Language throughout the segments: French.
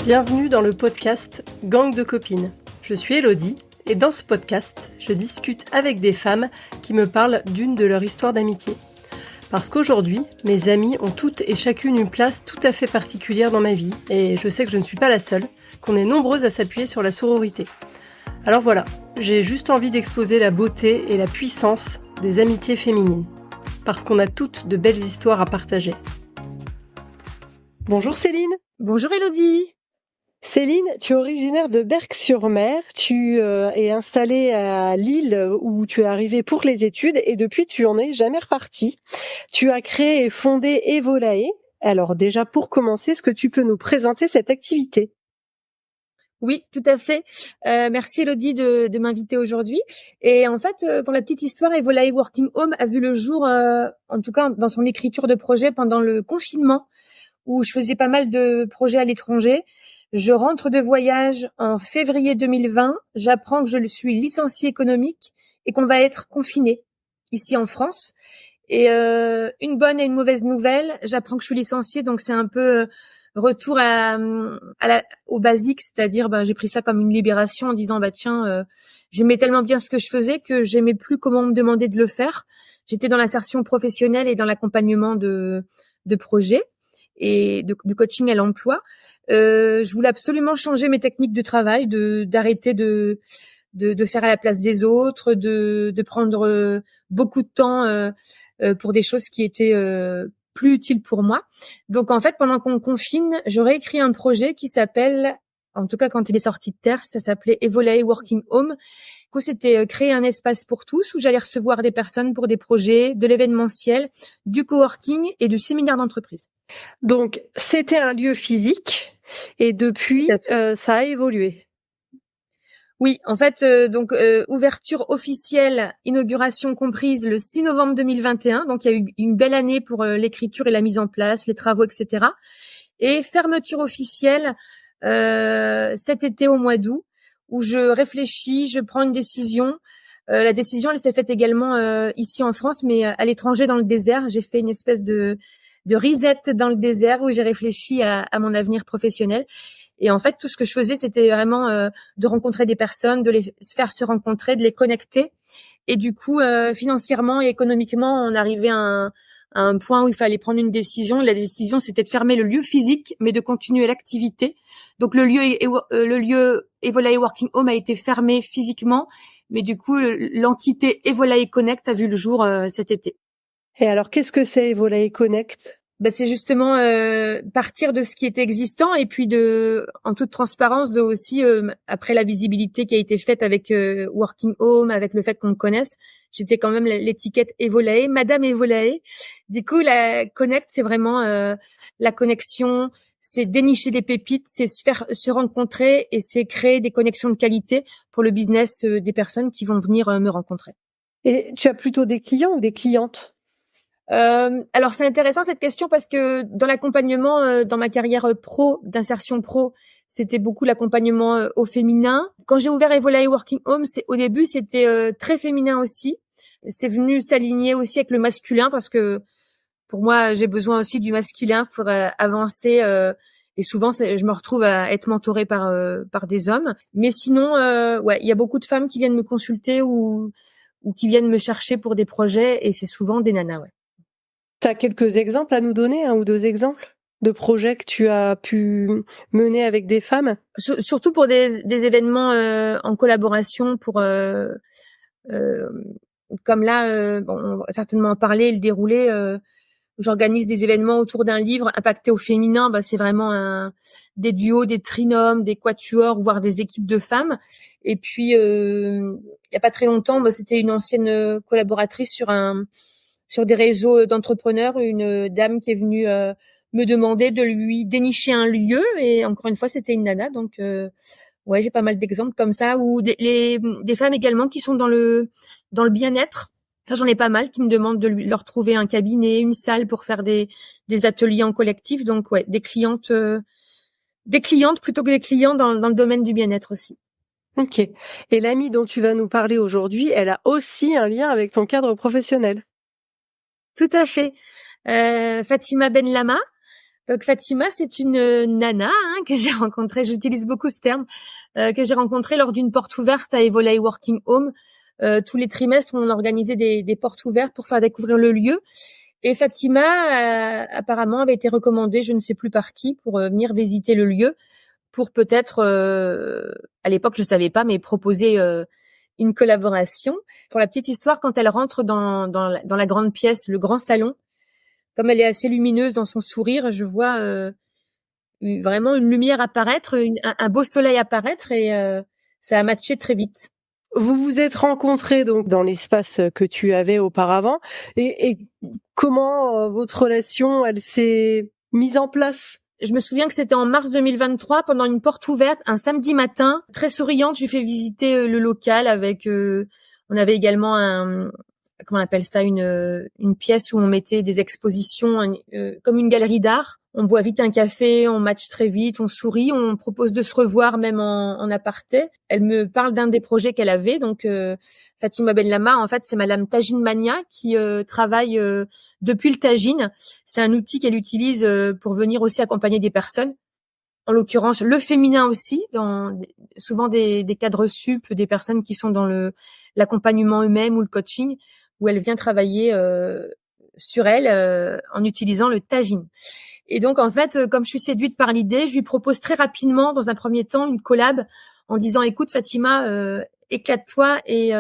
Bienvenue dans le podcast Gang de copines. Je suis Elodie et dans ce podcast, je discute avec des femmes qui me parlent d'une de leurs histoires d'amitié. Parce qu'aujourd'hui, mes amies ont toutes et chacune une place tout à fait particulière dans ma vie et je sais que je ne suis pas la seule, qu'on est nombreuses à s'appuyer sur la sororité. Alors voilà, j'ai juste envie d'exposer la beauté et la puissance des amitiés féminines. Parce qu'on a toutes de belles histoires à partager. Bonjour Céline. Bonjour Elodie. Céline, tu es originaire de Berck-sur-Mer, tu es installée à Lille où tu es arrivée pour les études et depuis tu en es jamais repartie. Tu as créé et fondé Evolae. Alors déjà pour commencer, est-ce que tu peux nous présenter cette activité ? Oui, tout à fait. Merci Elodie de m'inviter aujourd'hui. Et en fait, pour la petite histoire, Evolae Working Home a vu le jour, en tout cas dans son écriture de projet pendant le confinement, où je faisais pas mal de projets à l'étranger. Je rentre de voyage en février 2020. J'apprends que je suis licenciée économique et qu'on va être confiné ici en France. Et une bonne et une mauvaise nouvelle, j'apprends que je suis licenciée, donc c'est un peu retour au basique, c'est-à-dire j'ai pris ça comme une libération en disant j'aimais tellement bien ce que je faisais que j'aimais plus comment on me demandait de le faire. J'étais dans l'insertion professionnelle et dans l'accompagnement de projets et du coaching à l'emploi. Je voulais absolument changer mes techniques de travail, d'arrêter de faire à la place des autres, de prendre beaucoup de temps pour des choses qui étaient plus utiles pour moi. Donc en fait, pendant qu'on confine, j'aurais écrit un projet qui s'appelle, en tout cas quand il est sorti de terre, ça s'appelait Evolae Working Home. Du coup, c'était créer un espace pour tous où j'allais recevoir des personnes pour des projets, de l'événementiel, du coworking et du séminaire d'entreprise. Donc, c'était un lieu physique et depuis, ça a évolué. Oui, en fait, ouverture officielle, inauguration comprise le 6 novembre 2021. Donc, il y a eu une belle année pour l'écriture et la mise en place, les travaux, etc. Et fermeture officielle cet été au mois d'août, où je réfléchis, je prends une décision. La décision, elle s'est faite également ici en France, mais à l'étranger, dans le désert. J'ai fait une espèce de reset dans le désert où j'ai réfléchi à mon avenir professionnel. Et en fait, tout ce que je faisais, c'était vraiment de rencontrer des personnes, de les faire se rencontrer, de les connecter. Et du coup, financièrement et économiquement, on arrivait à un point où il fallait prendre une décision. La décision, c'était de fermer le lieu physique, mais de continuer l'activité. Donc, le lieu Evolae Working Home a été fermé physiquement, mais du coup, l'entité Evolae Connect a vu le jour cet été. Et alors, qu'est-ce que c'est Evolae Connect ? C'est justement partir de ce qui était existant et puis en toute transparence, de aussi après la visibilité qui a été faite avec Working Home, avec le fait qu'on me connaisse, j'étais quand même l'étiquette Evolae, Madame Evolae. Du coup, la Connect, c'est vraiment la connexion, c'est dénicher des pépites, c'est se rencontrer et c'est créer des connexions de qualité pour le business des personnes qui vont venir me rencontrer. Et tu as plutôt des clients ou des clientes ? Alors c'est intéressant cette question parce que dans l'accompagnement, dans ma carrière pro, d'insertion pro, c'était beaucoup l'accompagnement au féminin. Quand j'ai ouvert Evolae Working Home, au début c'était très féminin aussi. C'est venu s'aligner aussi avec le masculin parce que pour moi j'ai besoin aussi du masculin pour avancer. Et souvent je me retrouve à être mentorée par des hommes. Mais sinon, il y a beaucoup de femmes qui viennent me consulter ou qui viennent me chercher pour des projets et c'est souvent des nanas. Ouais. Tu as quelques exemples à nous donner, un ou deux exemples de projets que tu as pu mener avec des femmes ? Surtout pour des événements en collaboration, pour comme là, on va certainement en parler et le dérouler. J'organise des événements autour d'un livre impacté au féminin. C'est vraiment des duos, des trinômes, des quatuors, voire des équipes de femmes. Et puis, il y a pas très longtemps, c'était une ancienne collaboratrice sur des réseaux d'entrepreneurs, une dame qui est venue me demander de lui dénicher un lieu et encore une fois c'était une nana, donc j'ai pas mal d'exemples comme ça, ou des femmes également qui sont dans le bien-être. Ça, j'en ai pas mal qui me demandent de leur trouver un cabinet, une salle pour faire des ateliers en collectif, donc des clientes plutôt que des clients dans le domaine du bien-être aussi. Ok. Et l'amie dont tu vas nous parler aujourd'hui, elle a aussi un lien avec ton cadre professionnel. Tout à fait. Fatima Ben Lama. Donc Fatima, c'est une nana que j'ai rencontrée, j'utilise beaucoup ce terme, que j'ai rencontrée lors d'une porte ouverte à Evolai Working Home. Tous les trimestres, on organisait des portes ouvertes pour faire découvrir le lieu. Et Fatima, apparemment, avait été recommandée, je ne sais plus par qui, pour venir visiter le lieu, pour peut-être, à l'époque, je savais pas, mais proposer une collaboration. Pour la petite histoire, quand elle rentre dans la grande pièce, le grand salon, comme elle est assez lumineuse dans son sourire, je vois vraiment une lumière apparaître, un beau soleil apparaître, et ça a matché très vite. Vous vous êtes rencontrés donc dans l'espace que tu avais auparavant, et comment votre relation elle s'est mise en place? Je me souviens que c'était en mars 2023, pendant une porte ouverte, un samedi matin, très souriante. Je lui fais visiter le local avec. On avait également comment on appelle ça, une pièce où on mettait des expositions, comme une galerie d'art. On boit vite un café, on match très vite, on sourit, on propose de se revoir même en aparté. Elle me parle d'un des projets qu'elle avait, donc Fatima Benlama, en fait, c'est Madame Tajine Mania qui travaille depuis le Tajine. C'est un outil qu'elle utilise pour venir aussi accompagner des personnes, en l'occurrence le féminin aussi, souvent des cadres sup, des personnes qui sont dans l'accompagnement eux-mêmes ou le coaching, où elle vient travailler sur elle en utilisant le Tajine. Et donc, en fait, comme je suis séduite par l'idée, je lui propose très rapidement, dans un premier temps, une collab en disant, écoute, Fatima, éclate-toi et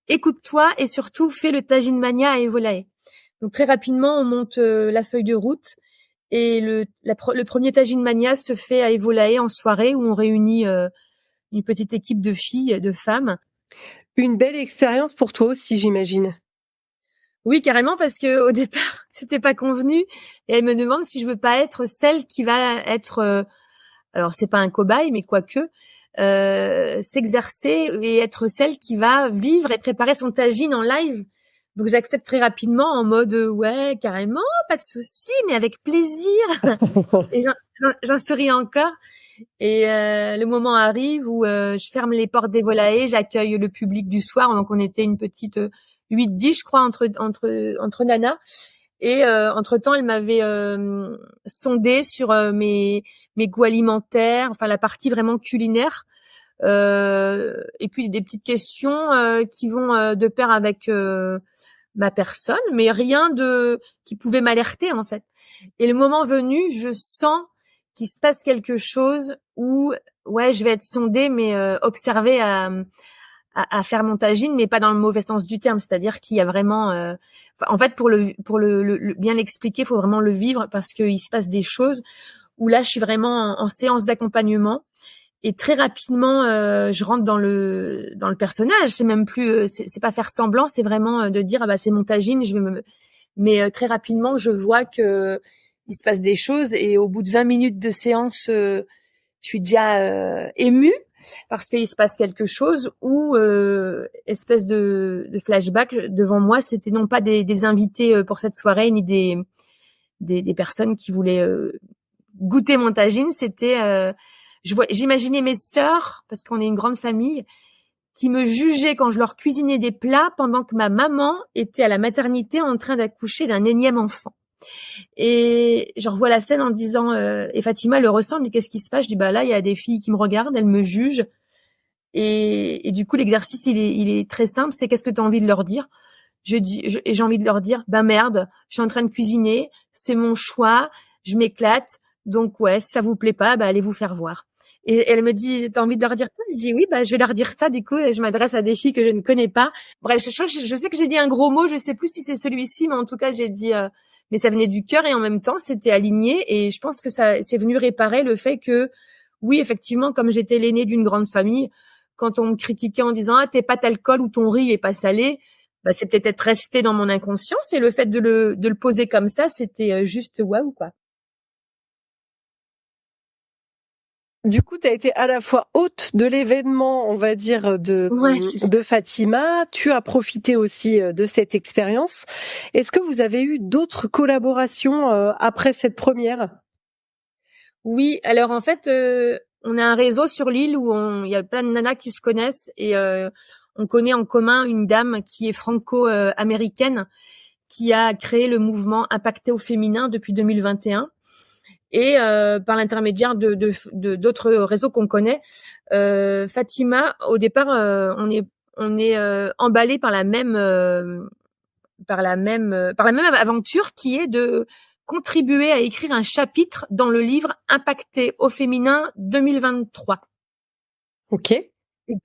écoute-toi, et surtout, fais le Tajine Mania à Evolai. Donc, très rapidement, on monte la feuille de route, et le premier Tajine Mania se fait à Evolai en soirée, où on réunit une petite équipe de filles, de femmes. Une belle expérience pour toi aussi, j'imagine. Oui, carrément, parce que au départ, c'était pas convenu, et elle me demande si je veux pas être celle qui va être, alors c'est pas un cobaye, mais quoique, s'exercer et être celle qui va vivre et préparer son tagine en live. Donc j'accepte très rapidement en mode ouais, carrément, pas de souci, mais avec plaisir. Et j'en souris encore. Et le moment arrive où je ferme les portes des Volae, j'accueille le public du soir. Donc on était une petite 8-10, je crois, entre nanas. Et entre-temps, elle m'avait sondé sur mes goûts alimentaires, enfin la partie vraiment culinaire. Et puis des petites questions qui vont de pair avec ma personne, mais rien qui pouvait m'alerter en fait. Et le moment venu, je sens qu'il se passe quelque chose où ouais, je vais être sondée, mais observée à faire mon tagine, mais pas dans le mauvais sens du terme, c'est-à-dire qu'il y a vraiment en fait pour le bien l'expliquer, il faut vraiment le vivre, parce qu'il se passe des choses où là je suis vraiment en séance d'accompagnement, et très rapidement je rentre dans le personnage. C'est même plus c'est pas faire semblant, c'est vraiment de dire ah bah c'est mon tagine, mais très rapidement je vois que il se passe des choses, et au bout de 20 minutes de séance je suis déjà émue, parce qu'il se passe quelque chose où espèce de flashback devant moi. C'était non pas des invités pour cette soirée, ni des personnes qui voulaient goûter mon tagine. C'était j'imaginais mes sœurs, parce qu'on est une grande famille, qui me jugeaient quand je leur cuisinais des plats pendant que ma maman était à la maternité en train d'accoucher d'un énième enfant. Et je revois la scène en disant et Fatima le ressent, mais qu'est-ce qui se passe? Je dis bah là il y a des filles qui me regardent, elles me jugent, et du coup l'exercice il est très simple, c'est qu'est-ce que tu as envie de leur dire? J'ai envie de leur dire bah merde, je suis en train de cuisiner, c'est mon choix, je m'éclate, donc ouais, si ça vous plaît pas, bah allez vous faire voir. Et elle me dit t'as envie de leur dire quoi? Je dis oui, bah je vais leur dire ça, du coup, et je m'adresse à des filles que je ne connais pas. Bref, je sais que j'ai dit un gros mot, je sais plus si c'est celui-ci, mais en tout cas j'ai dit mais ça venait du cœur, et en même temps c'était aligné, et je pense que ça c'est venu réparer le fait que oui, effectivement, comme j'étais l'aînée d'une grande famille, quand on me critiquait en disant ah tes pâtes alcool ou ton riz est pas salé, bah c'est peut-être resté dans mon inconscience, et le fait de le poser comme ça, c'était juste waouh quoi. Du coup, tu as été à la fois hôte de l'événement, on va dire, de Fatima. Tu as profité aussi de cette expérience. Est-ce que vous avez eu d'autres collaborations après cette première? Oui, alors en fait, on a un réseau sur l'île où il y a plein de nanas qui se connaissent, et on connaît en commun une dame qui est franco-américaine, qui a créé le mouvement Impacté au féminin depuis 2021. Et par l'intermédiaire de d'autres réseaux qu'on connaît, Fatima, au départ, on est emballé par la même aventure qui est de contribuer à écrire un chapitre dans le livre Impacté au féminin 2023. Ok.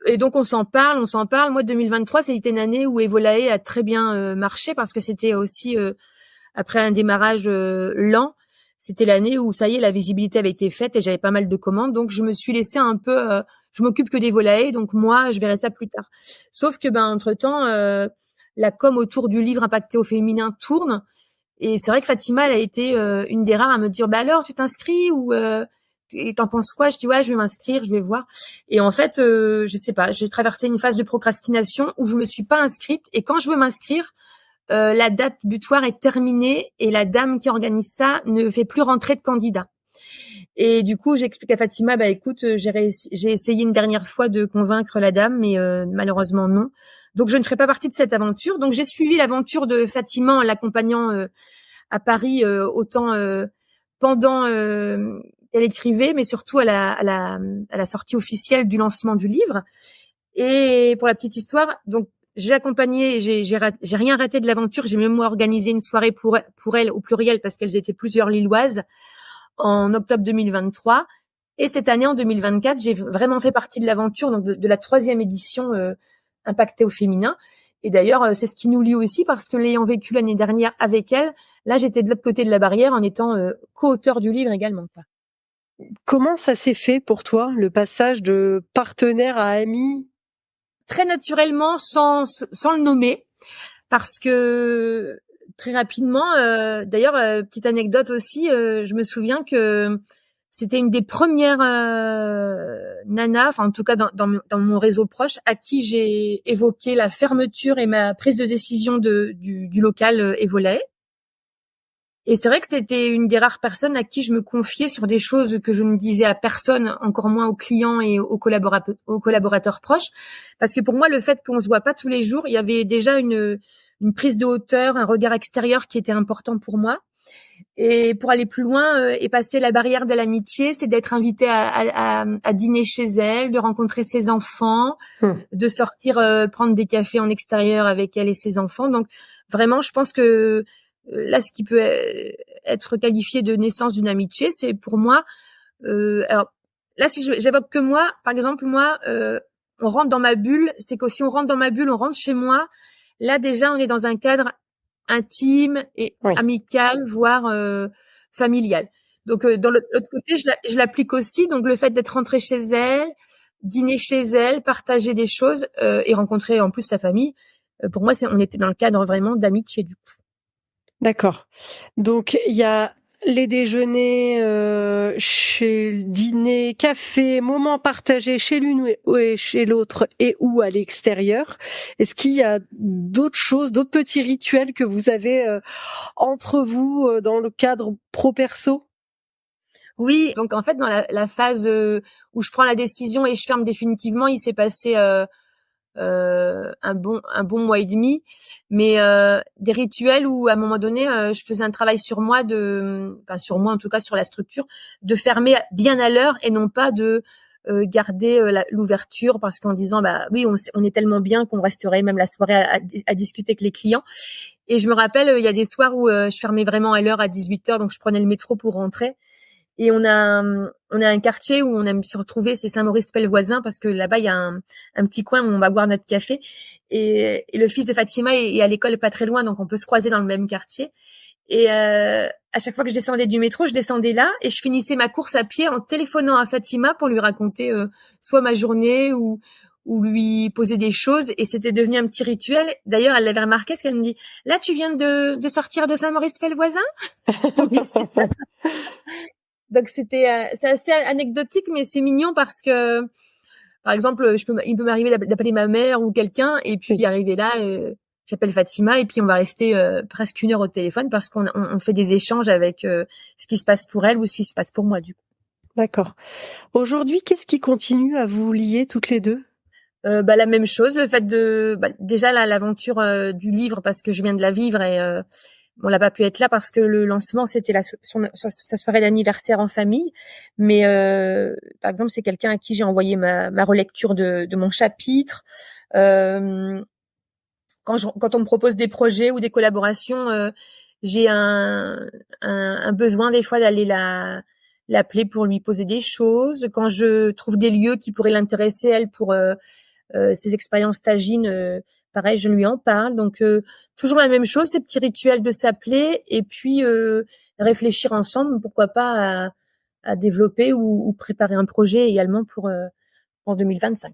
Et donc on s'en parle. Moi, 2023, c'était une année où Evolae a très bien marché parce que c'était aussi après un démarrage lent. C'était l'année où ça y est, la visibilité avait été faite et j'avais pas mal de commandes. Donc je me suis laissée un peu, je m'occupe que d'Evolae, donc moi je verrai ça plus tard. Sauf que entre-temps, la com autour du livre Impacté au féminin tourne. Et c'est vrai que Fatima, elle a été une des rares à me dire, bah alors, tu t'inscris ou et t'en penses quoi? Je dis ouais, je vais m'inscrire, je vais voir. Et en fait, je sais pas, j'ai traversé une phase de procrastination où je me suis pas inscrite. Et quand je veux m'inscrire, la date butoir est terminée et la dame qui organise ça ne fait plus rentrer de candidats. Et du coup, j'explique à Fatima, bah écoute, j'ai essayé une dernière fois de convaincre la dame, mais malheureusement non. Donc je ne ferai pas partie de cette aventure. Donc j'ai suivi l'aventure de Fatima en l'accompagnant à Paris, autant pendant qu'elle écrivait, mais surtout à la sortie officielle du lancement du livre. Et pour la petite histoire, donc j'ai accompagné, j'ai rien raté de l'aventure. J'ai même organisé une soirée pour elles au pluriel parce qu'elles étaient plusieurs Lilloises en octobre 2023. Et cette année, en 2024, j'ai vraiment fait partie de l'aventure, donc de la 3e édition Impacté au féminin. Et d'ailleurs, c'est ce qui nous lie aussi parce que l'ayant vécu l'année dernière avec elle, là, j'étais de l'autre côté de la barrière en étant co-auteur du livre également. Comment ça s'est fait pour toi, le passage de partenaire à ami? Très naturellement, sans le nommer, parce que très rapidement, d'ailleurs, petite anecdote aussi, je me souviens que c'était une des premières nanas, enfin en tout cas dans mon réseau proche, à qui j'ai évoqué la fermeture et ma prise de décision du local Evolae. Et c'est vrai que c'était une des rares personnes à qui je me confiais sur des choses que je ne disais à personne, encore moins aux clients et aux collaborateurs proches. Parce que pour moi, le fait qu'on se voit pas tous les jours, il y avait déjà une prise de hauteur, un regard extérieur qui était important pour moi. Et pour aller plus loin et passer la barrière de l'amitié, c'est d'être invité à dîner chez elle, de rencontrer ses enfants, de sortir prendre des cafés en extérieur avec elle et ses enfants. Donc vraiment, je pense que là, ce qui peut être qualifié de naissance d'une amitié, c'est pour moi. Alors là, si j'évoque que moi, par exemple, moi, on rentre dans ma bulle. C'est que si on rentre dans ma bulle, on rentre chez moi. Là, déjà, on est dans un cadre intime et amical, voire familial. Donc, dans l'autre côté, je l'applique aussi. Donc, le fait d'être rentré chez elle, dîner chez elle, partager des choses et rencontrer en plus sa famille, pour moi, on était dans le cadre vraiment d'amitié du coup. D'accord. Donc il y a les déjeuners, chez dîner, café, moments partagés chez l'une et chez l'autre et ou à l'extérieur. Est-ce qu'il y a d'autres choses, d'autres petits rituels que vous avez entre vous dans le cadre pro-perso? Oui, donc en fait dans la phase où je prends la décision et je ferme définitivement, il s'est passé un bon mois et demi, mais des rituels où à un moment donné je faisais un travail sur moi sur moi en tout cas sur la structure, de fermer bien à l'heure et non pas de garder l'ouverture parce qu'en disant bah oui on est tellement bien qu'on resterait même la soirée à discuter avec les clients. Et je me rappelle il y a des soirs où je fermais vraiment à l'heure à 18h, donc je prenais le métro pour rentrer. Et on a un quartier où on aime se retrouver, c'est Saint-Maurice-Pelvoisin, parce que là-bas il y a un petit coin où on va boire notre café. Et le fils de Fatima est à l'école pas très loin, donc on peut se croiser dans le même quartier. Et à chaque fois que je descendais du métro, je descendais là et je finissais ma course à pied en téléphonant à Fatima pour lui raconter soit ma journée ou lui poser des choses. Et c'était devenu un petit rituel. D'ailleurs, elle l'avait remarqué, parce qu'elle me dit « Là, tu viens de sortir de Saint-Maurice-Pelvoisin ?» Oui, c'est ça. Donc c'est assez anecdotique, mais c'est mignon parce que, par exemple, il peut m'arriver d'appeler ma mère ou quelqu'un et puis arriver là, j'appelle Fatima et puis on va rester presque 1 heure au téléphone parce qu'on fait des échanges avec ce qui se passe pour elle ou ce qui se passe pour moi du coup. D'accord. Aujourd'hui, qu'est-ce qui continue à vous lier toutes les deux? La même chose, le fait de déjà l'aventure du livre parce que je viens de la vivre On n'a pas pu être là parce que le lancement, c'était sa soirée d'anniversaire en famille. Mais par exemple, c'est quelqu'un à qui j'ai envoyé ma relecture de mon chapitre. Quand on me propose des projets ou des collaborations, j'ai un besoin des fois d'aller l'appeler pour lui poser des choses. Quand je trouve des lieux qui pourraient l'intéresser, elle, pour ses expériences tagines, pareil, je lui en parle. Donc, toujours la même chose, ces petits rituels de s'appeler et puis réfléchir ensemble, pourquoi pas à développer ou préparer un projet également pour en 2025.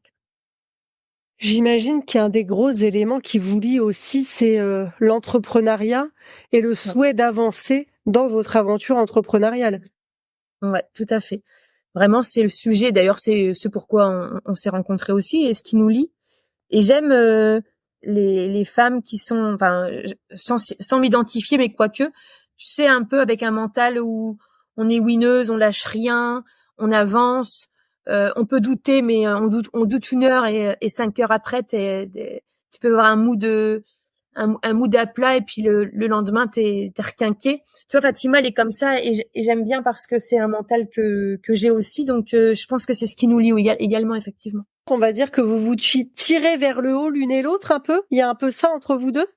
J'imagine qu'un des gros éléments qui vous lie aussi, c'est l'entrepreneuriat et le souhait d'avancer dans votre aventure entrepreneuriale. Ouais, tout à fait. Vraiment, c'est le sujet. D'ailleurs, c'est ce pourquoi on s'est rencontrés aussi et ce qui nous lie. Et j'aime les femmes qui sont, enfin, sans m'identifier, mais quoique, tu sais, un peu avec un mental où on est winneuse, on lâche rien, on avance, on peut douter, mais on doute 1 heure et 5 heures après, tu peux avoir un mood à plat et puis le lendemain t'es requinqué. Tu vois, Fatima, elle est comme ça et j'aime bien parce que c'est un mental que j'ai aussi. Donc, je pense que c'est ce qui nous lie également, effectivement. On va dire que vous vous tirez vers le haut l'une et l'autre un peu. Il y a un peu ça entre vous deux.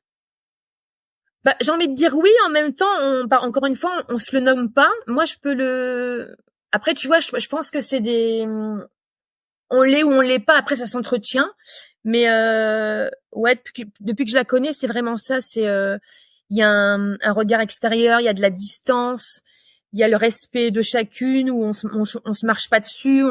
Bah, j'ai envie de dire oui. En même temps, encore une fois, on se le nomme pas. Moi, je peux le. Après, tu vois, je pense que c'est des. On l'est ou on l'est pas. Après, ça s'entretient. Mais ouais, depuis que je la connais, c'est vraiment ça. C'est il y a un regard extérieur, il y a de la distance, il y a le respect de chacune où on se marche pas dessus.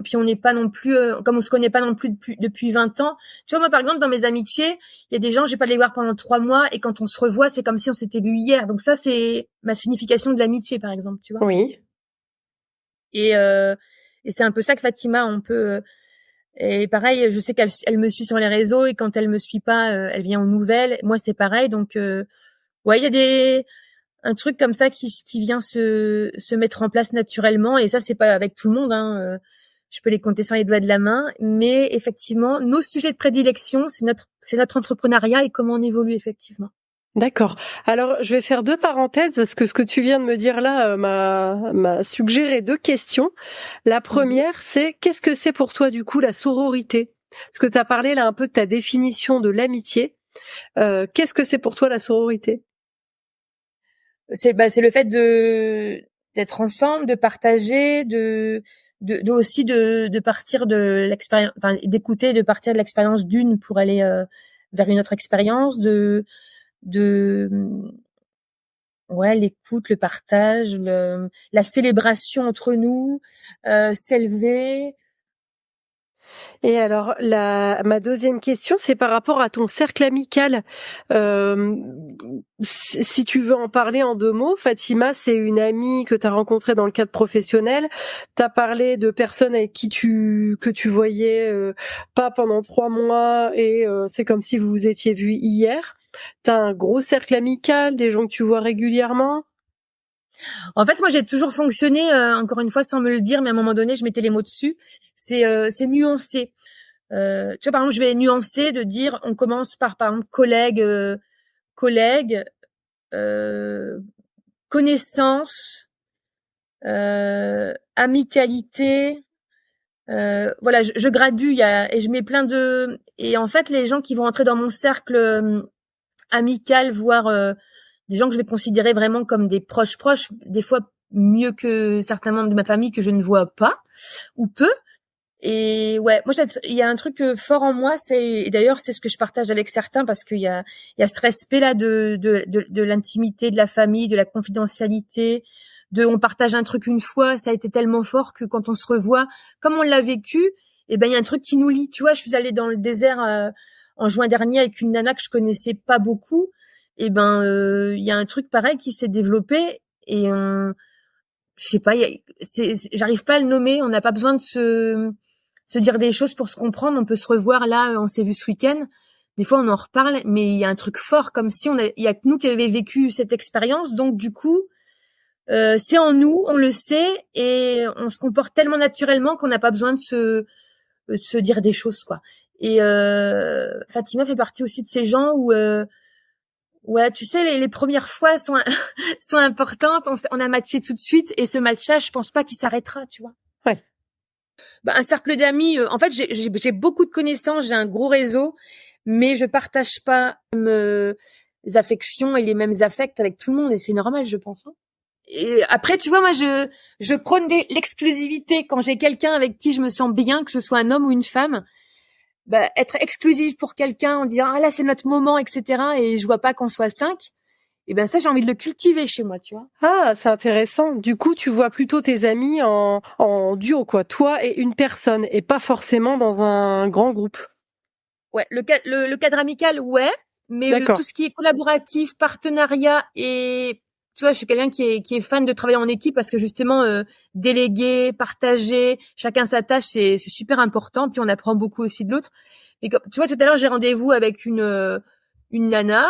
Puis on n'est pas non plus comme on se connaît pas non plus depuis 20 ans. Tu vois, moi par exemple dans mes amitiés, il y a des gens, je vais pas les voir pendant 3 mois et quand on se revoit, c'est comme si on s'était vu hier. Donc ça, c'est ma signification de l'amitié, par exemple, tu vois. Oui. Et c'est un peu ça que Fatima, on peut. Et pareil, je sais qu'elle me suit sur les réseaux et quand elle me suit pas, elle vient aux nouvelles. Moi, c'est pareil. Donc, ouais, il y a un truc comme ça qui vient se mettre en place naturellement. Et ça, c'est pas avec tout le monde, hein. Je peux les compter sur les doigts de la main. Mais effectivement, nos sujets de prédilection, c'est notre entrepreneuriat et comment on évolue effectivement. D'accord. Alors, je vais faire 2 parenthèses parce que ce que tu viens de me dire là m'a suggéré 2 questions. La première, c'est qu'est-ce que c'est pour toi du coup la sororité? Parce que tu as parlé là un peu de ta définition de l'amitié. Qu'est-ce que c'est pour toi la sororité? C'est le fait d'être ensemble, de partager, aussi de partir de l'expérience, enfin d'écouter, de partir de l'expérience d'une pour aller vers une autre expérience, de ouais, l'écoute, le partage, la célébration entre nous, s'élever. Et alors, ma deuxième question, c'est par rapport à ton cercle amical. Si tu veux en parler en 2 mots, Fatima, c'est une amie que tu as rencontrée dans le cadre professionnel. Tu as parlé de personnes avec qui que tu voyais pas pendant 3 mois et c'est comme si vous vous étiez vus hier. Tu as un gros cercle amical, des gens que tu vois régulièrement? En fait, moi, j'ai toujours fonctionné, encore une fois, sans me le dire, mais à un moment donné, je mettais les mots dessus. C'est nuancé. Tu vois, par exemple, je vais nuancer de dire, on commence par exemple, collègue, connaissance, amicalité. Voilà, je gradue, et je mets plein de. Et en fait, les gens qui vont entrer dans mon cercle amical, voire des gens que je vais considérer vraiment comme des proches, des fois mieux que certains membres de ma famille que je ne vois pas ou peu. Et ouais, moi il y a un truc fort en moi, et d'ailleurs c'est ce que je partage avec certains parce qu'il y a ce respect là de l'intimité, de la famille, de la confidentialité, on partage un truc une fois, ça a été tellement fort que quand on se revoit, comme on l'a vécu, et ben il y a un truc qui nous lie. Tu vois, je suis allée dans le désert en juin dernier avec une nana que je connaissais pas beaucoup, et ben il y a un truc pareil qui s'est développé et je sais pas, j'arrive pas à le nommer, on n'a pas besoin de se dire des choses pour se comprendre, on peut se revoir là, on s'est vu ce week-end. Des fois, on en reparle, mais il y a un truc fort, comme si il y a que nous qui avions vécu cette expérience. Donc, du coup, c'est en nous, on le sait, et on se comporte tellement naturellement qu'on n'a pas besoin de se dire des choses, quoi. Et Fatima fait partie aussi de ces gens où Ouais, tu sais, les premières fois sont sont importantes. On a matché tout de suite et ce matchage, je pense pas qu'il s'arrêtera, tu vois. Ouais. Bah, un cercle d'amis. En fait, j'ai beaucoup de connaissances, j'ai un gros réseau, mais je partage pas les affections et les mêmes affects avec tout le monde et c'est normal, je pense. Hein. Et après, tu vois, moi, je prône l'exclusivité quand j'ai quelqu'un avec qui je me sens bien, que ce soit un homme ou une femme. Bah, être exclusif pour quelqu'un en disant ah là c'est notre moment, etc. Et je vois pas qu'on soit 5. Et ben ça, j'ai envie de le cultiver chez moi, tu vois. Ah, c'est intéressant. Du coup, tu vois plutôt tes amis en duo, quoi. Toi et une personne, et pas forcément dans un grand groupe. Ouais, le cadre amical, ouais, mais D'accord. tout ce qui est collaboratif, partenariat et tu vois, je suis quelqu'un qui est fan de travailler en équipe parce que justement déléguer, partager, chacun sa tâche, c'est super important. Puis on apprend beaucoup aussi de l'autre. Et comme, tu vois, tout à l'heure j'ai rendez-vous avec une nana.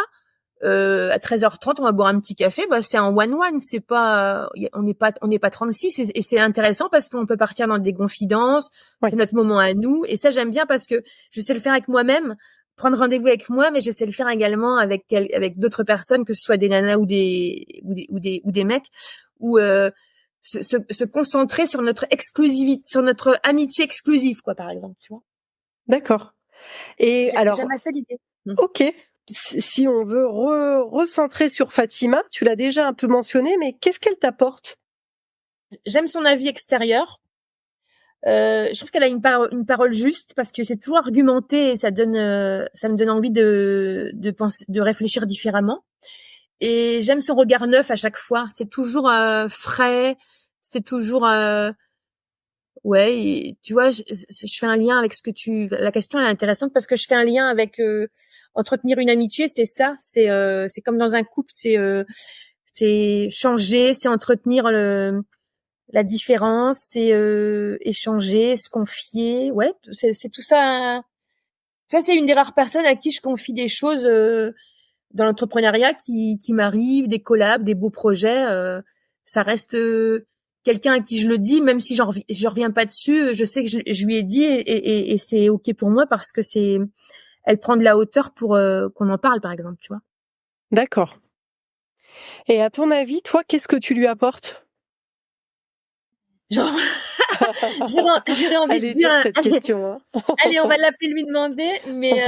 À 13h30, on va boire un petit café. Bah, c'est un one-one. C'est pas, on n'est pas 36 et c'est intéressant parce qu'on peut partir dans des confidences. Ouais. C'est notre moment à nous. Et ça, j'aime bien parce que je sais le faire avec moi-même, prendre rendez-vous avec moi, mais je sais le faire également avec d'autres personnes, que ce soit des nanas ou des mecs, ou, se concentrer sur notre exclusivité, sur notre amitié exclusive, quoi, par exemple, tu vois. D'accord. Et alors, J'aime assez l'idée. ok. Si on veut recentrer sur Fatima, tu l'as déjà un peu mentionné, mais qu'est-ce qu'elle t'apporte? J'aime son avis extérieur. Je trouve qu'elle a une parole juste parce que c'est toujours argumenté et ça me donne envie de penser, de réfléchir différemment. Et j'aime son regard neuf à chaque fois. C'est toujours frais. C'est toujours ouais. Et, tu vois, je fais un lien avec la question elle est intéressante parce que je fais un lien avec entretenir une amitié. C'est ça. C'est comme dans un couple. C'est changer, c'est entretenir la différence, c'est échanger, se confier. Ouais, c'est tout ça. Ça, c'est une des rares personnes à qui je confie des choses dans l'entrepreneuriat qui m'arrivent, des collabs, des beaux projets. Ça reste quelqu'un à qui je le dis, même si je reviens pas dessus. Je sais que je lui ai dit et c'est ok pour moi parce que elle prend de la hauteur pour qu'on en parle, par exemple, tu vois. D'accord. Et à ton avis, toi, qu'est-ce que tu lui apportes? Genre, j'aurais envie Elle de est dire, dure cette question, hein. allez, on va l'appeler lui demander, mais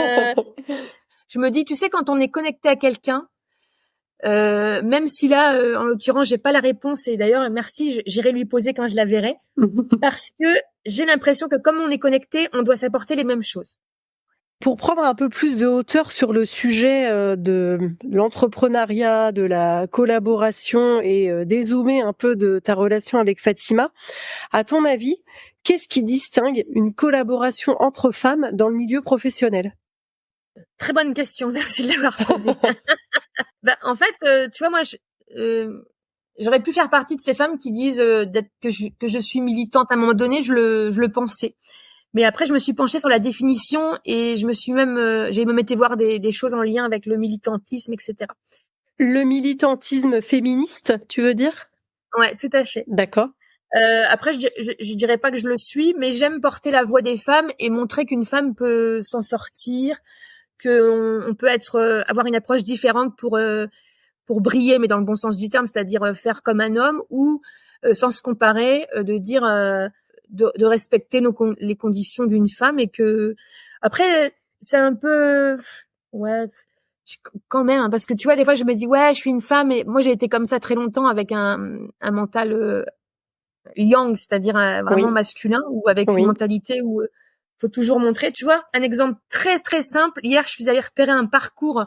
je me dis, tu sais, quand on est connecté à quelqu'un, même si là, en l'occurrence, j'ai pas la réponse, et d'ailleurs, merci, j'irai lui poser quand je la verrai, parce que j'ai l'impression que comme on est connecté, on doit s'apporter les mêmes choses. Pour prendre un peu plus de hauteur sur le sujet de l'entrepreneuriat, de la collaboration et dézoomer un peu de ta relation avec Fatima, à ton avis, qu'est-ce qui distingue une collaboration entre femmes dans le milieu professionnel? Très bonne question, merci de l'avoir posée. Bah, en fait, tu vois, moi, j'aurais pu faire partie de ces femmes qui disent que je suis militante. À un moment donné, je le pensais. Mais après, je me suis penchée sur la définition et je me suis j'ai même été voir des choses en lien avec le militantisme, etc. Le militantisme féministe, tu veux dire? Ouais, tout à fait. D'accord. Après, je dirais pas que je le suis, mais j'aime porter la voix des femmes et montrer qu'une femme peut s'en sortir, qu'on peut avoir une approche différente pour briller, mais dans le bon sens du terme, c'est-à-dire faire comme un homme ou sans se comparer, de dire de respecter les conditions d'une femme et que après c'est un peu ouais quand même hein, parce que tu vois des fois je me dis ouais je suis une femme et moi j'ai été comme ça très longtemps avec un mental yang, c'est-à-dire vraiment masculin ou avec une mentalité où faut toujours montrer, tu vois, un exemple très très simple. Hier, je suis allée repérer un parcours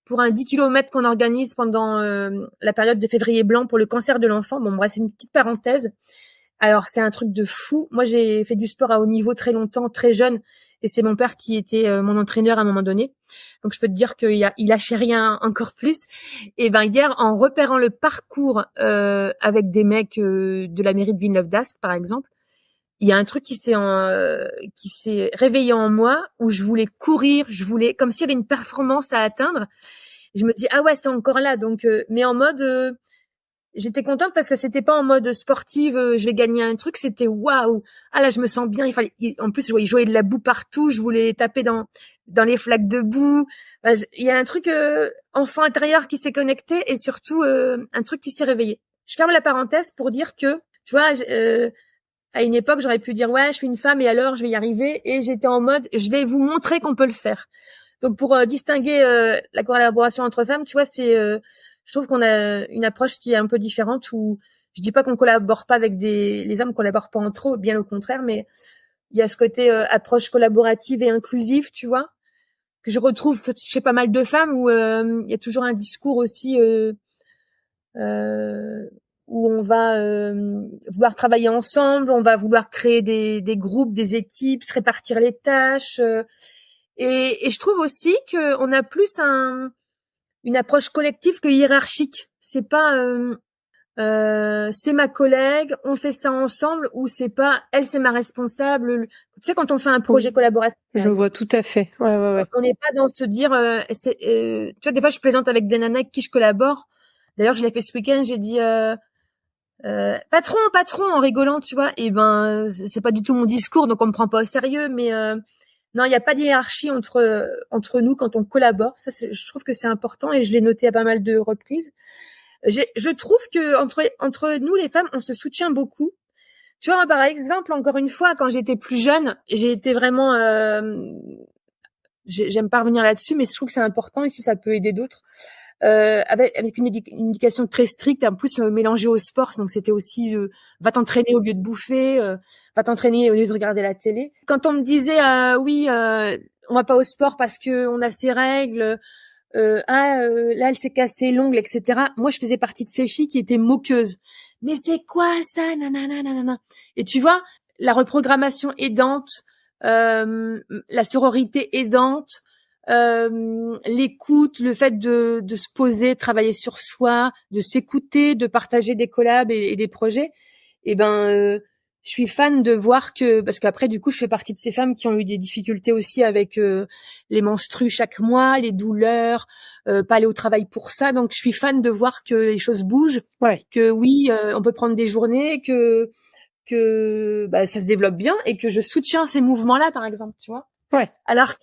pour un 10 km qu'on organise pendant la période de février blanc pour le cancer de l'enfant. Bon, bref, c'est une petite parenthèse. Alors, c'est un truc de fou. Moi, j'ai fait du sport à haut niveau très longtemps, très jeune, et c'est mon père qui était mon entraîneur à un moment donné. Donc, je peux te dire il lâchait rien encore plus. Et ben hier, en repérant le parcours avec des mecs de la mairie de Villeneuve-d'Ascq, par exemple, il y a un truc qui s'est réveillé en moi où je voulais courir, comme s'il y avait une performance à atteindre. Je me dis ah ouais, c'est encore là. Donc, mais en mode j'étais contente parce que c'était pas en mode sportive, je vais gagner un truc, c'était waouh. Ah là, je me sens bien, en plus je voyais de la boue partout, je voulais taper dans dans les flaques de boue. Il y a un truc enfant intérieur qui s'est connecté et surtout un truc qui s'est réveillé. Je ferme la parenthèse pour dire que, tu vois, à une époque, j'aurais pu dire ouais, je suis une femme et alors je vais y arriver, et j'étais en mode je vais vous montrer qu'on peut le faire. Donc pour distinguer la collaboration entre femmes, tu vois, je trouve qu'on a une approche qui est un peu différente, où je dis pas qu'on collabore pas avec les hommes collaborent pas entre eux, bien au contraire, mais il y a ce côté approche collaborative et inclusive, tu vois, que je retrouve chez pas mal de femmes, où il y a toujours un discours aussi où on va vouloir travailler ensemble, on va vouloir créer des groupes, des équipes, se répartir les tâches. Et je trouve aussi qu'on a plus une approche collective que hiérarchique. C'est pas c'est ma collègue, on fait ça ensemble, ou c'est pas elle, c'est ma responsable. Tu sais, quand on fait un projet collaboratif, je vois tout à fait. Ouais. On n'est pas dans se dire tu vois, des fois je plaisante avec des nanas avec qui je collabore. D'ailleurs, je l'ai fait ce week-end, j'ai dit patron en rigolant, tu vois. Et ben c'est pas du tout mon discours, donc on me prend pas au sérieux, mais non, il n'y a pas de hiérarchie entre nous quand on collabore. Ça, je trouve que c'est important, et je l'ai noté à pas mal de reprises. Je trouve que entre nous les femmes, on se soutient beaucoup. Tu vois, par exemple, encore une fois, quand j'étais plus jeune, j'ai été vraiment j'aime pas revenir là-dessus, mais je trouve que c'est important, et si ça peut aider d'autres. Avec une éducation très stricte, en plus mélangée au sport, donc c'était aussi va t'entraîner au lieu de bouffer, va t'entraîner au lieu de regarder la télé. Quand on me disait oui, on va pas au sport parce que on a ses règles, là elle s'est cassé l'ongle, etc. Moi je faisais partie de ces filles qui étaient moqueuses. Mais c'est quoi ça, nanana, nanana. Et tu vois, la reprogrammation aidante, la sororité aidante, l'écoute, le fait de se poser, travailler sur soi, de s'écouter, de partager des collabs et des projets. Et ben, je suis fan de voir parce qu'après du coup, je fais partie de ces femmes qui ont eu des difficultés aussi avec les menstrues chaque mois, les douleurs, pas aller au travail pour ça. Donc, je suis fan de voir que les choses bougent, que oui, on peut prendre des journées, que ça se développe bien, et que je soutiens ces mouvements-là, par exemple, tu vois. Ouais. Alors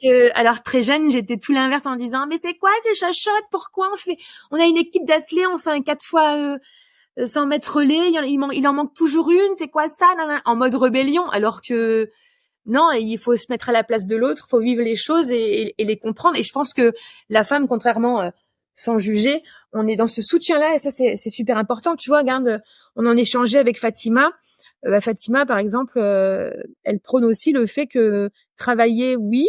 très jeune, j'étais tout l'inverse en disant mais c'est quoi ces chochottes, pourquoi on a une équipe d'athlètes, on fait un 4 fois 100 mètres relais, il en manque toujours une, c'est quoi ça, nanana, en mode rébellion, alors que non, il faut se mettre à la place de l'autre, faut vivre les choses et les comprendre. Et je pense que la femme, contrairement, sans juger, on est dans ce soutien-là, et ça c'est super important. Tu vois, regarde, on en échangeait avec Fatima. Fatima, par exemple, elle prône aussi le fait que travailler, oui,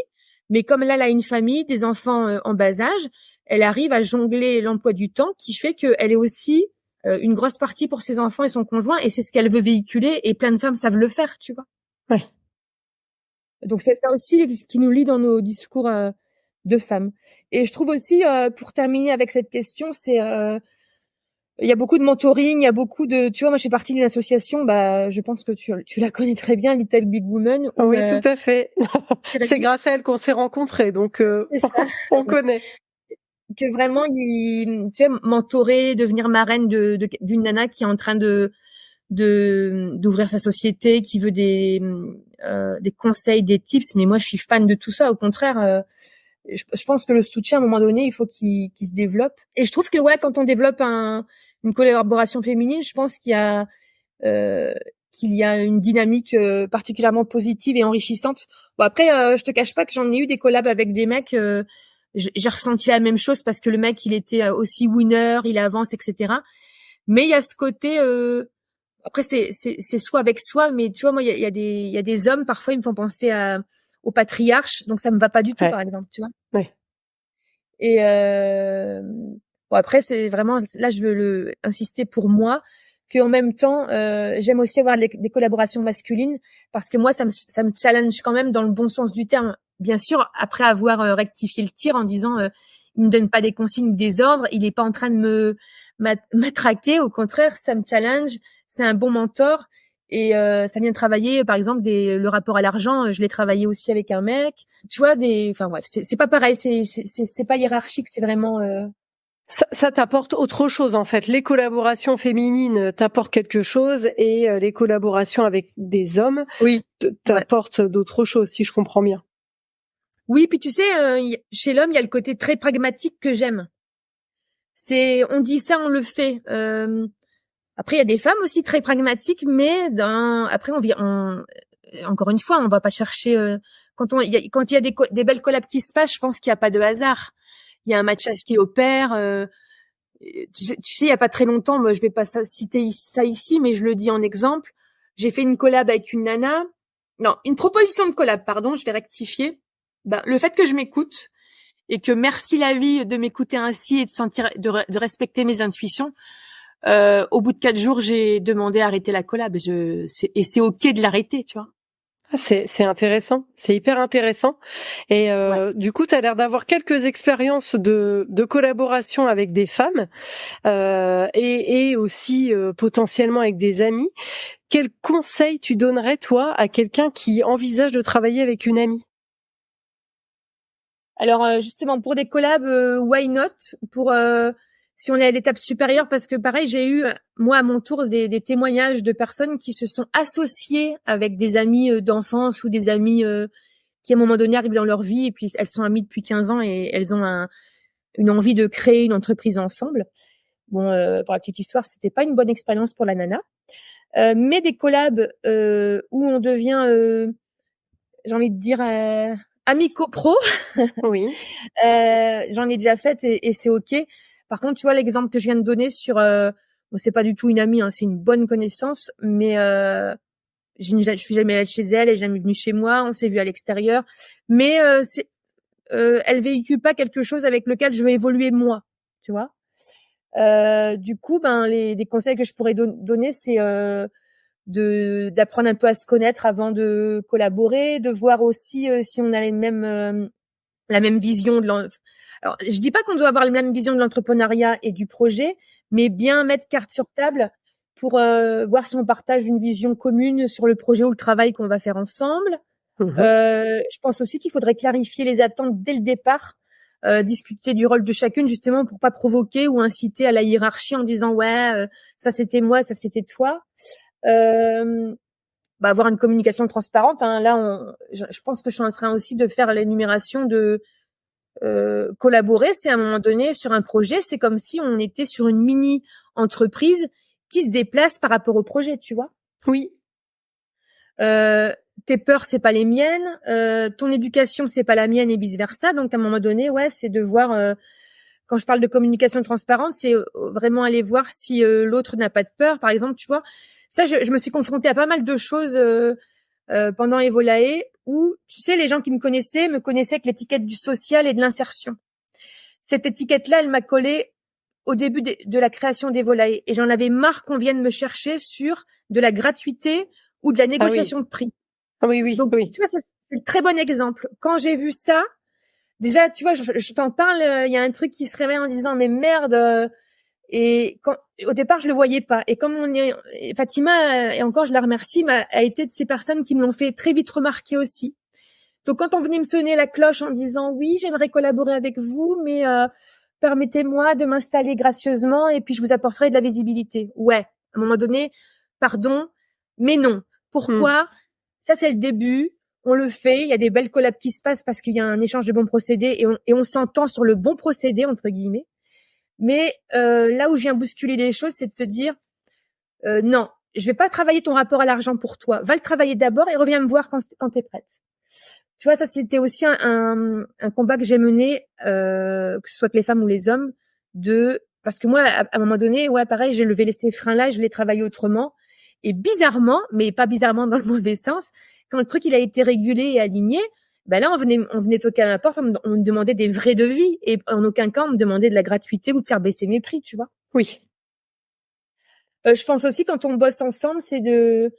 mais comme là, elle a une famille, des enfants en bas âge, elle arrive à jongler l'emploi du temps, qui fait qu'elle est aussi une grosse partie pour ses enfants et son conjoint, et c'est ce qu'elle veut véhiculer, et plein de femmes savent le faire, tu vois. Ouais. Donc c'est ça aussi ce qui nous lie dans nos discours de femmes. Et je trouve aussi, pour terminer avec cette question, c'est il y a beaucoup de mentoring, il y a beaucoup de, tu vois, moi je fais partie d'une association, je pense que tu la connais très bien, Little Big Woman. Oui, tout à fait. C'est grâce à elle qu'on s'est rencontrés, donc on connaît. Que vraiment, tu sais, mentorer, devenir marraine d'une nana qui est en train d'ouvrir sa société, qui veut des conseils, des tips. Mais moi, je suis fan de tout ça. Au contraire, je pense que le soutien, à un moment donné, il faut qu'il se développe. Et je trouve que ouais, quand on développe une collaboration féminine, je pense qu'il y a une dynamique particulièrement positive et enrichissante. Bon, après, je te cache pas que j'en ai eu des collabs avec des mecs. J'ai ressenti la même chose, parce que le mec, il était aussi winner, il avance, etc. Mais il y a ce côté. Après, c'est soi avec soi, mais tu vois, moi, il y a des hommes, parfois, ils me font penser au patriarche, donc ça me va pas du tout, par exemple, tu vois. Ouais. Et bon, après, c'est vraiment, là, je veux insister pour moi, qu'en même temps, j'aime aussi avoir des collaborations masculines, parce que moi, ça me challenge quand même dans le bon sens du terme. Bien sûr, après avoir rectifié le tir en disant, il me donne pas des consignes ou des ordres, il est pas en train de m'attraquer, au contraire, ça me challenge, c'est un bon mentor. Et ça vient travailler, par exemple, le rapport à l'argent, je l'ai travaillé aussi avec un mec. Tu vois, enfin bref, c'est pas pareil, c'est pas hiérarchique, c'est vraiment. Ça t'apporte autre chose, en fait. Les collaborations féminines t'apportent quelque chose, et les collaborations avec des hommes t'apportent d'autres choses, si je comprends bien. Oui, puis tu sais, chez l'homme, il y a le côté très pragmatique que j'aime. On dit ça, on le fait. Après, il y a des femmes aussi très pragmatiques, mais après, encore une fois, on va pas chercher, quand il y a des belles collabs qui se passent, je pense qu'il y a pas de hasard. Il y a un matchage qui opère, tu sais, il y a pas très longtemps, moi, je vais pas citer ça ici, mais je le dis en exemple. J'ai fait une collab avec une nana. Non, une proposition de collab, pardon, je vais rectifier. Le fait que je m'écoute et que merci la vie de m'écouter ainsi et de respecter mes intuitions. Au bout de 4 jours, j'ai demandé à arrêter la collab. Et c'est ok de l'arrêter, tu vois. C'est intéressant, c'est hyper intéressant. Et Ouais. du coup, tu as l'air d'avoir quelques expériences de collaboration avec des femmes et aussi potentiellement avec des amis. Quel conseil tu donnerais, toi, à quelqu'un qui envisage de travailler avec une amie? Alors justement, pour des collabs, why not? Pour si on est à l'étape supérieure, parce que pareil, j'ai eu moi à mon tour des témoignages de personnes qui se sont associées avec des amis d'enfance ou des amis qui à un moment donné arrivent dans leur vie et puis elles sont amies depuis 15 ans et elles ont une envie de créer une entreprise ensemble. Bon, pour la petite histoire, c'était pas une bonne expérience pour la nana. Mais des collabs où on devient, j'ai envie de dire, amico-pro, Oui. j'en ai déjà fait et c'est ok. Par contre, tu vois l'exemple que je viens de donner sur, bon, c'est pas du tout une amie, hein, c'est une bonne connaissance, mais je suis jamais allée chez elle, elle est jamais venue chez moi, on s'est vu à l'extérieur, mais elle véhicule pas quelque chose avec lequel je vais évoluer moi, tu vois. Du coup, des conseils que je pourrais donner, c'est d'apprendre un peu à se connaître avant de collaborer, de voir aussi si on a la même vision alors je dis pas qu'on doit avoir la même vision de l'entrepreneuriat et du projet, mais bien mettre carte sur table pour voir si on partage une vision commune sur le projet ou le travail qu'on va faire ensemble. Mhm. Je pense aussi qu'il faudrait clarifier les attentes dès le départ, discuter du rôle de chacune justement pour pas provoquer ou inciter à la hiérarchie en disant ouais ça c'était moi, ça c'était toi. Euh, Avoir une communication transparente. Hein. Là, je pense que je suis en train aussi de faire l'énumération de collaborer. C'est à un moment donné sur un projet, c'est comme si on était sur une mini entreprise qui se déplace par rapport au projet, tu vois. Oui. Tes peurs, c'est pas les miennes. Ton éducation, c'est pas la mienne et vice versa. Donc à un moment donné, ouais, c'est de voir. Quand je parle de communication transparente, c'est vraiment aller voir si l'autre n'a pas de peur. Par exemple, tu vois, ça, je me suis confrontée à pas mal de choses pendant Evolae où, tu sais, les gens qui me connaissaient avec l'étiquette du social et de l'insertion. Cette étiquette-là, elle m'a collé au début de la création d'Evolae et j'en avais marre qu'on vienne me chercher sur de la gratuité ou de la négociation de prix. Ah oui, oui, Donc, oui. tu vois, c'est un très bon exemple. Quand j'ai vu ça, déjà, tu vois, je t'en parle, il y a un truc qui se réveille en disant mais merde. Et au départ, je le voyais pas. Et comme Fatima, et encore, je la remercie, a été de ces personnes qui me l'ont fait très vite remarquer aussi. Donc, quand on venait me sonner la cloche en disant oui, j'aimerais collaborer avec vous, mais permettez-moi de m'installer gracieusement et puis je vous apporterai de la visibilité. Ouais, à un moment donné, pardon, mais non. Pourquoi? Ça, c'est le début. On le fait. Il y a des belles collabs qui se passent parce qu'il y a un échange de bons procédés et on s'entend sur le bon procédé, entre guillemets. Mais là où je viens bousculer les choses, c'est de se dire non, je vais pas travailler ton rapport à l'argent pour toi. Va le travailler d'abord et reviens me voir quand t'es prête. Tu vois, ça c'était aussi un combat que j'ai mené, que ce soit avec les femmes ou les hommes, parce que moi, à un moment donné, ouais, pareil, j'ai levé ces freins-là et je l'ai travaillé autrement. Et bizarrement, mais pas bizarrement dans le mauvais sens, quand le truc il a été régulé et aligné, là on venait toquer à ma porte, on me demandait des vrais devis et en aucun cas on me demandait de la gratuité ou de faire baisser mes prix, tu vois. Oui. Je pense aussi quand on bosse ensemble, c'est de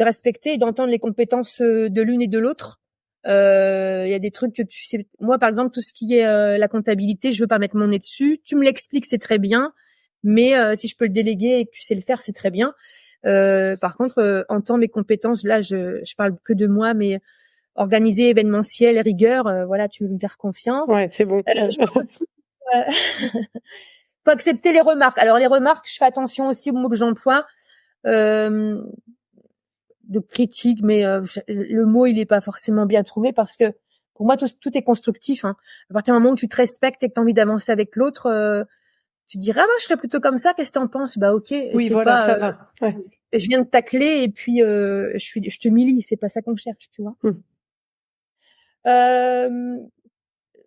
respecter et d'entendre les compétences de l'une et de l'autre. Il y a des trucs que tu sais, moi par exemple tout ce qui est la comptabilité, je veux pas mettre mon nez dessus. Tu me l'expliques, c'est très bien, mais si je peux le déléguer et que tu sais le faire, c'est très bien. Par contre, entends mes compétences, là je parle que de moi, mais organiser événementiel, rigueur, voilà, tu veux me faire confiance. Ouais, c'est bon. Je pense aussi, faut accepter les remarques. Alors les remarques, je fais attention aussi aux mots que j'emploie. De critique, mais le mot il est pas forcément bien trouvé parce que pour moi, tout est constructif. Hein. À partir du moment où tu te respectes et que tu as envie d'avancer avec l'autre, tu te dirais, ah, moi, je serais plutôt comme ça, qu'est-ce que t'en penses? Bah, ok. Oui, c'est voilà, pas, ça va. Ouais. Je viens de tacler et puis je t'humilie, c'est pas ça qu'on cherche, tu vois.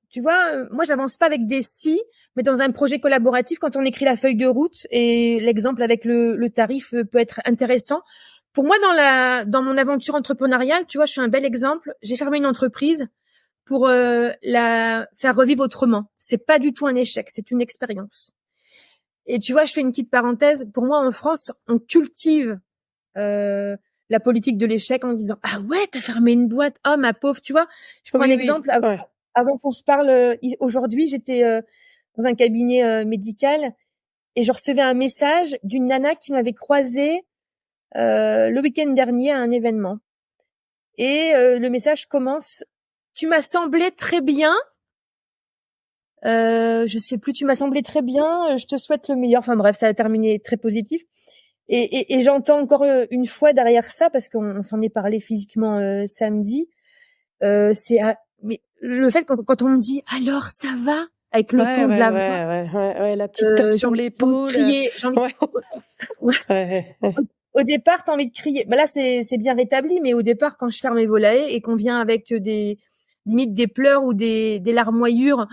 Tu vois, moi, j'avance pas avec des si, mais dans un projet collaboratif, quand on écrit la feuille de route et l'exemple avec le tarif peut être intéressant. Pour moi, dans mon aventure entrepreneuriale, tu vois, je suis un bel exemple. J'ai fermé une entreprise pour la faire revivre autrement. C'est pas du tout un échec, c'est une expérience. Et tu vois, je fais une petite parenthèse. Pour moi, en France, on cultive la politique de l'échec en disant ah ouais, t'as fermé une boîte, oh ma pauvre, tu vois. Je prends un exemple. Ouais. Avant qu'on se parle, aujourd'hui, j'étais dans un cabinet médical et je recevais un message d'une nana qui m'avait croisée le week-end dernier à un événement. Et le message commence: tu m'as semblé très bien. Je sais plus, tu m'as semblé très bien. Je te souhaite le meilleur. Enfin bref, ça a terminé très positif. Et j'entends encore une fois derrière ça, parce qu'on s'en est parlé physiquement samedi. Mais le fait quand on me dit alors ça va avec le ton de la voix, ouais, la petite tape sur l'épaule. J'ai envie de crier. Au départ, t'as envie de crier. Bah là, c'est bien rétabli, mais au départ, quand je ferme mes volets et qu'on vient avec des pleurs ou des larmoyures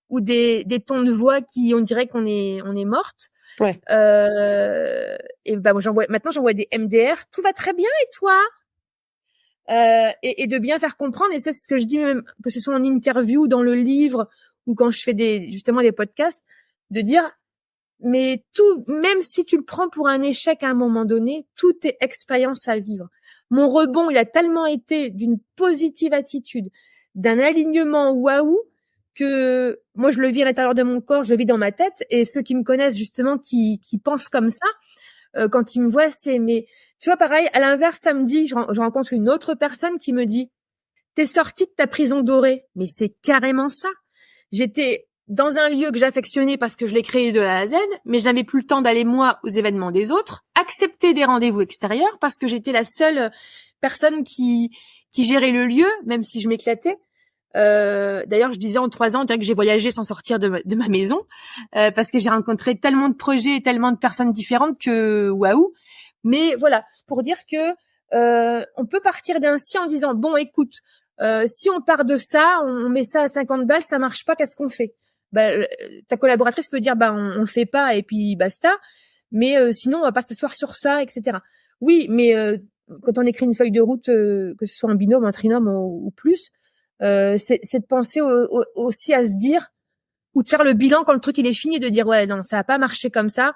ou des tons de voix qui on dirait qu'on est morte. Ouais. Et bah maintenant j'envoie des MDR. Tout va très bien et toi? Et de bien faire comprendre, et c'est ce que je dis même, que ce soit en interview, dans le livre, ou quand je fais justement des podcasts, de dire, mais tout, même si tu le prends pour un échec à un moment donné, tout est expérience à vivre. Mon rebond, il a tellement été d'une positive attitude, d'un alignement waouh, que moi je le vis à l'intérieur de mon corps, je le vis dans ma tête, et ceux qui me connaissent justement, qui pensent comme ça, quand ils me voient, mais tu vois, pareil, à l'inverse, samedi, je rencontre une autre personne qui me dit, t'es sortie de ta prison dorée. Mais c'est carrément ça. J'étais dans un lieu que j'affectionnais parce que je l'ai créé de A à Z, mais je n'avais plus le temps d'aller, moi, aux événements des autres, accepter des rendez-vous extérieurs parce que j'étais la seule personne qui gérait le lieu, même si je m'éclatais. D'ailleurs, je disais en 3 ans, on dirait que j'ai voyagé sans sortir de ma maison, parce que j'ai rencontré tellement de projets et tellement de personnes différentes que waouh. Mais voilà, pour dire que on peut partir d'un si en disant bon, écoute, si on part de ça, on met ça à 50 balles, ça marche pas, qu'est-ce qu'on fait? Ta collaboratrice peut dire on le fait pas et puis basta. Mais sinon, on va pas s'asseoir sur ça, etc. Oui, mais quand on écrit une feuille de route, que ce soit un binôme, un trinôme ou plus. C'est de penser aussi à se dire, ou de faire le bilan quand le truc il est fini, de dire ouais non, ça a pas marché comme ça.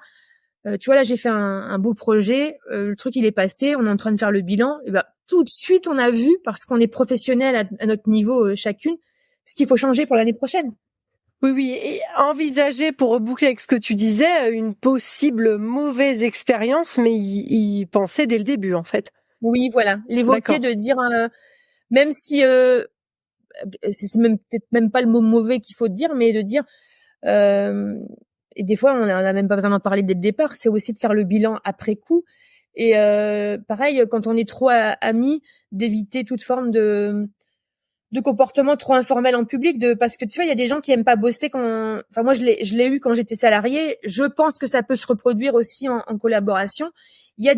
Tu vois, là j'ai fait un beau projet, le truc il est passé, on est en train de faire le bilan, et ben tout de suite on a vu, parce qu'on est professionnel à notre niveau chacune, ce qu'il faut changer pour l'année prochaine. Oui, et envisager, pour reboucler avec ce que tu disais, une possible mauvaise expérience, mais y penser dès le début en fait. Oui, voilà, l'évoquer, de dire même si c'est peut-être même pas le mot mauvais qu'il faut dire, mais de dire et des fois on a même pas besoin d'en parler dès le départ, c'est aussi de faire le bilan après coup. Et pareil, quand on est trop amis, d'éviter toute forme de comportement trop informel en public, parce que tu vois, il y a des gens qui aiment pas bosser enfin moi je l'ai eu quand j'étais salariée. Je pense que ça peut se reproduire aussi en collaboration. Il y a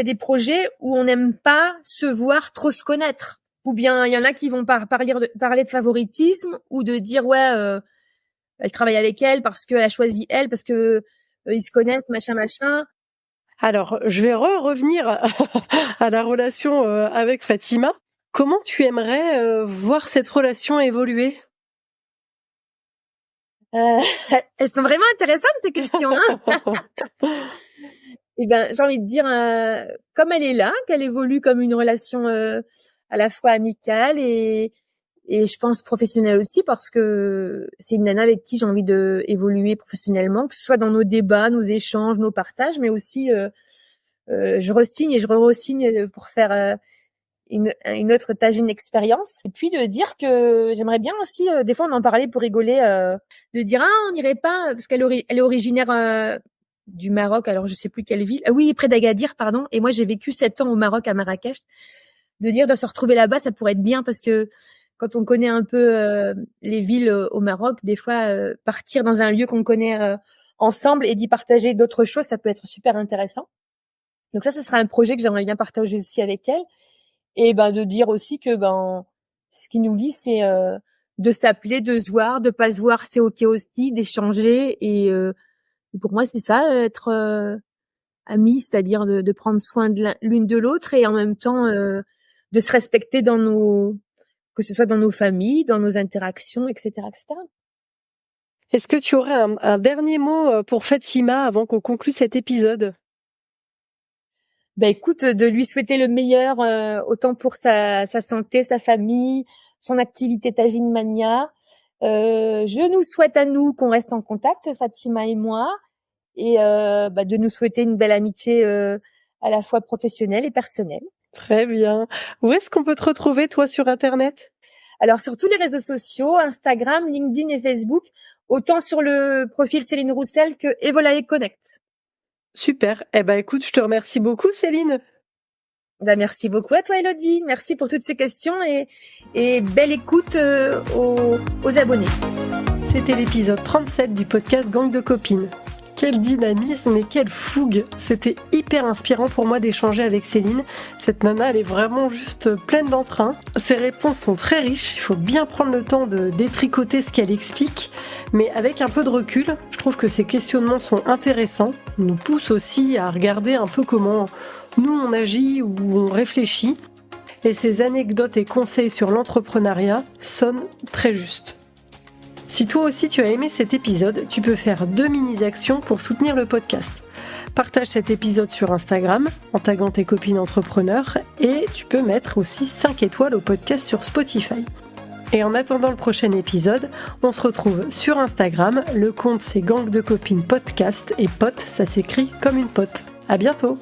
des projets où on n'aime pas se voir trop se connaître. Ou bien il y en a qui vont parler de favoritisme, ou de dire ouais, elle travaille avec elle parce qu'elle a choisi elle, parce que ils se connaissent, machin. Alors, je vais revenir à la relation avec Fatima. Comment tu aimerais voir cette relation évoluer? Elles sont vraiment intéressantes, tes questions, hein. Eh ben, j'ai envie de dire, comme elle est là, qu'elle évolue comme une relation à la fois amicale et je pense professionnelle aussi, parce que c'est une nana avec qui j'ai envie de évoluer professionnellement, que ce soit dans nos débats, nos échanges, nos partages, mais aussi je re-signe et je re-signe pour faire une autre tagine expérience. Et puis de dire que j'aimerais bien aussi, des fois on en parlait pour rigoler, de dire on n'irait pas, parce qu'elle est originaire du Maroc, alors je sais plus quelle ville, oui, près d'Agadir, pardon, et moi j'ai vécu 7 ans au Maroc, à Marrakech, de se retrouver là-bas, ça pourrait être bien, parce que quand on connaît un peu les villes au Maroc, des fois partir dans un lieu qu'on connaît ensemble et d'y partager d'autres choses, ça peut être super intéressant. Donc ça sera un projet que j'aimerais bien partager aussi avec elle. Et de dire aussi que ce qui nous lie, c'est de s'appeler, de se voir, de pas se voir, c'est ok aussi, d'échanger. Et pour moi, c'est ça, être amis, c'est-à-dire de prendre soin de l'une de l'autre et en même temps de se respecter que ce soit dans nos familles, dans nos interactions, etc., etc. Est-ce que tu aurais un dernier mot pour Fatima avant qu'on conclue cet épisode? Écoute, de lui souhaiter le meilleur, autant pour sa santé, sa famille, son activité Tajine Mania. Je nous souhaite à nous qu'on reste en contact, Fatima et moi, et de nous souhaiter une belle amitié à la fois professionnelle et personnelle. Très bien. Où est-ce qu'on peut te retrouver, toi, sur Internet? Alors, sur tous les réseaux sociaux, Instagram, LinkedIn et Facebook, autant sur le profil Céline Roussel que Evolae Connect. Super. Écoute, je te remercie beaucoup, Céline. Merci beaucoup à toi, Elodie. Merci pour toutes ces questions et belle écoute aux abonnés. C'était l'épisode 37 du podcast Gang de copines. Quel dynamisme et quelle fougue! C'était hyper inspirant pour moi d'échanger avec Céline. Cette nana, elle est vraiment juste pleine d'entrain. Ses réponses sont très riches, il faut bien prendre le temps de détricoter ce qu'elle explique. Mais avec un peu de recul, je trouve que ses questionnements sont intéressants. Ils nous poussent aussi à regarder un peu comment nous on agit ou on réfléchit. Et ses anecdotes et conseils sur l'entrepreneuriat sonnent très justes. Si toi aussi tu as aimé cet épisode, tu peux faire 2 mini-actions pour soutenir le podcast. Partage cet épisode sur Instagram en taguant tes copines entrepreneurs et tu peux mettre aussi 5 étoiles au podcast sur Spotify. Et en attendant le prochain épisode, on se retrouve sur Instagram. Le compte c'est Gang de copines podcast et pote ça s'écrit comme une pote. À bientôt!